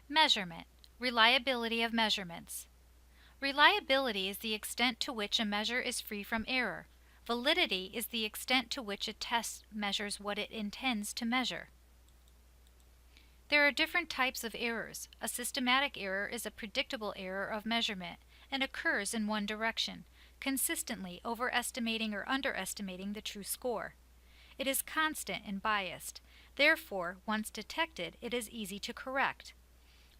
Measurement. Reliability of measurements. Reliability is the extent to which a measure is free from error. Validity is the extent to which a test measures what it intends to measure. There are different types of errors. A systematic error is a predictable error of measurement and occurs in one direction, consistently overestimating or underestimating the true score. It is constant and biased. Therefore, once detected, it is easy to correct.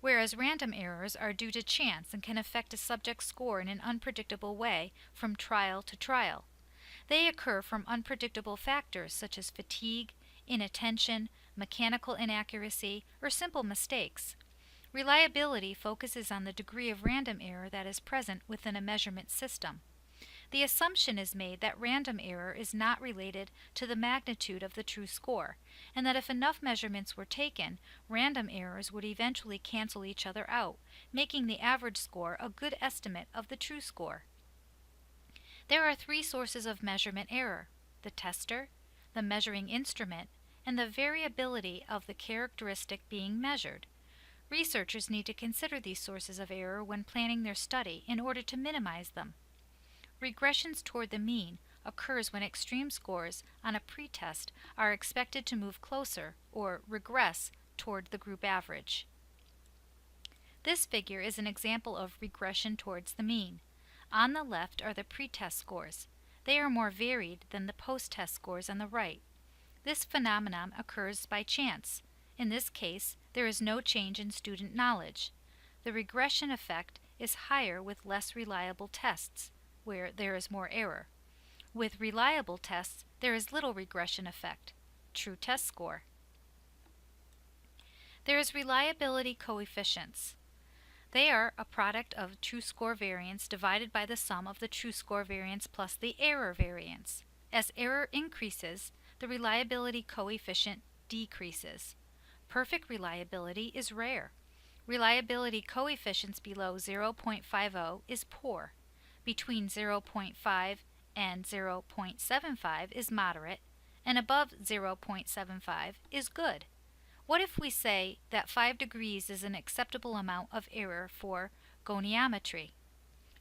Whereas random errors are due to chance and can affect a subject's score in an unpredictable way from trial to trial. They occur from unpredictable factors such as fatigue, inattention, mechanical inaccuracy, or simple mistakes. Reliability focuses on the degree of random error that is present within a measurement system. The assumption is made that random error is not related to the magnitude of the true score, and that if enough measurements were taken, random errors would eventually cancel each other out, making the average score a good estimate of the true score. There are three sources of measurement error: the tester, the measuring instrument, and the variability of the characteristic being measured. Researchers need to consider these sources of error when planning their study in order to minimize them. Regressions toward the mean occurs when extreme scores on a pretest are expected to move closer or regress toward the group average. This figure is an example of regression towards the mean. On the left are the pretest scores. They are more varied than the post-test scores on the right. This phenomenon occurs by chance. In this case, there is no change in student knowledge. The regression effect is higher with less reliable tests, where there is more error. With reliable tests, there is little regression effect. True test score. There is reliability coefficients. They are a product of true score variance divided by the sum of the true score variance plus the error variance. As error increases, the reliability coefficient decreases. Perfect reliability is rare. Reliability coefficients below 0.50 is poor. Between 0.5 and 0.75 is moderate, and above 0.75 is good. What if we say that 5 degrees is an acceptable amount of error for goniometry?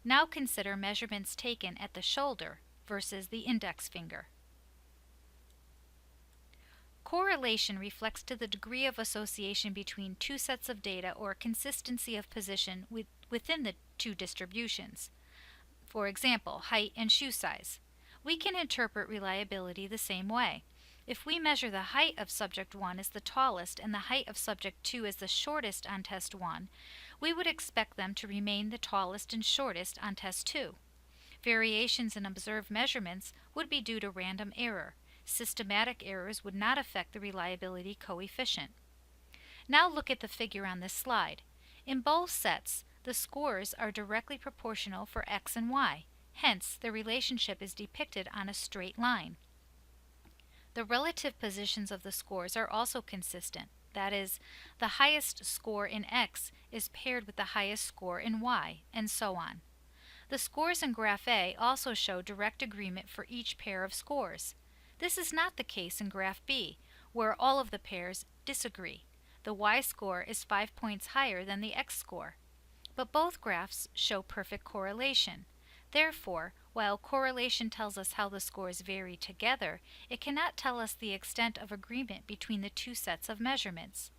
Now consider measurements taken at the shoulder versus the index finger. Correlation reflects to the degree of association between two sets of data or consistency of position within the two distributions. For example, height and shoe size. We can interpret reliability the same way. If we measure the height of subject 1 as the tallest and the height of subject 2 as the shortest on test 1, we would expect them to remain the tallest and shortest on test 2. Variations in observed measurements would be due to random error. Systematic errors would not affect the reliability coefficient. Now look at the figure on this slide. In both sets, the scores are directly proportional for x and y. Hence, the relationship is depicted on a straight line. The relative positions of the scores are also consistent. That is, the highest score in x is paired with the highest score in y, and so on. The scores in Graph A also show direct agreement for each pair of scores. This is not the case in Graph B, where all of the pairs disagree. The y-score is 5 points higher than the x-score. But both graphs show perfect correlation. Therefore, while correlation tells us how the scores vary together, it cannot tell us the extent of agreement between the two sets of measurements.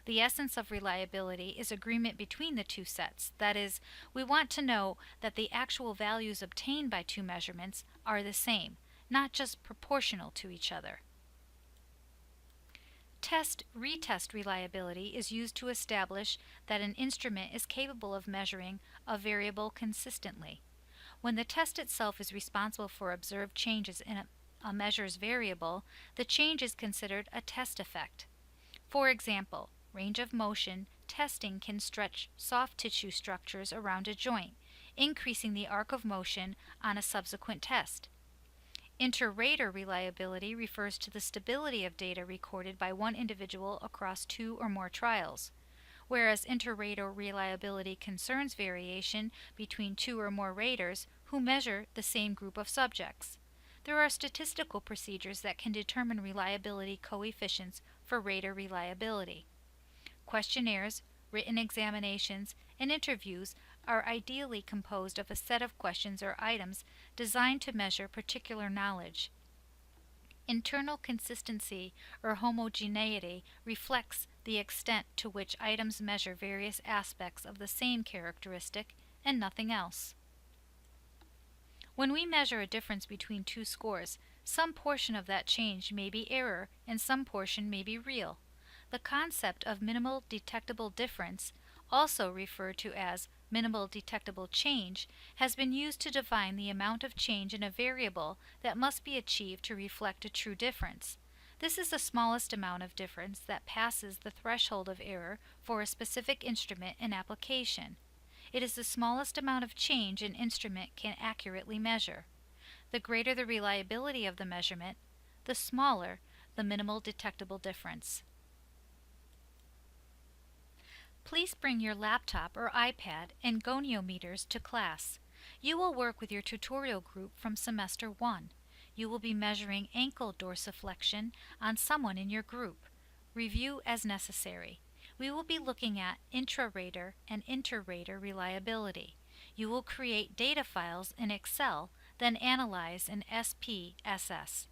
The essence of reliability is agreement between the two sets. That is, we want to know that the actual values obtained by two measurements are the same, not just proportional to each other. Test-retest reliability is used to establish that an instrument is capable of measuring a variable consistently. When the test itself is responsible for observed changes in a measure's variable, the change is considered a test effect. For example, range of motion testing can stretch soft tissue structures around a joint, increasing the arc of motion on a subsequent test. Inter-rater reliability refers to the stability of data recorded by one individual across two or more trials, whereas inter-rater reliability concerns variation between two or more raters who measure the same group of subjects. There are statistical procedures that can determine reliability coefficients for rater reliability. Questionnaires Written examinations and interviews are ideally composed of a set of questions or items designed to measure particular knowledge. Internal consistency or homogeneity reflects the extent to which items measure various aspects of the same characteristic and nothing else. When we measure a difference between two scores, some portion of that change may be error and some portion may be real. The concept of minimal detectable difference, also referred to as minimal detectable change, has been used to define the amount of change in a variable that must be achieved to reflect a true difference. This is the smallest amount of difference that passes the threshold of error for a specific instrument and application. It is the smallest amount of change an instrument can accurately measure. The greater the reliability of the measurement, the smaller the minimal detectable difference. Please bring your laptop or iPad and goniometers to class. You will work with your tutorial group from semester 1. You will be measuring ankle dorsiflexion on someone in your group. Review as necessary. We will be looking at intra-rater and inter-rater reliability. You will create data files in Excel, then analyze in SPSS.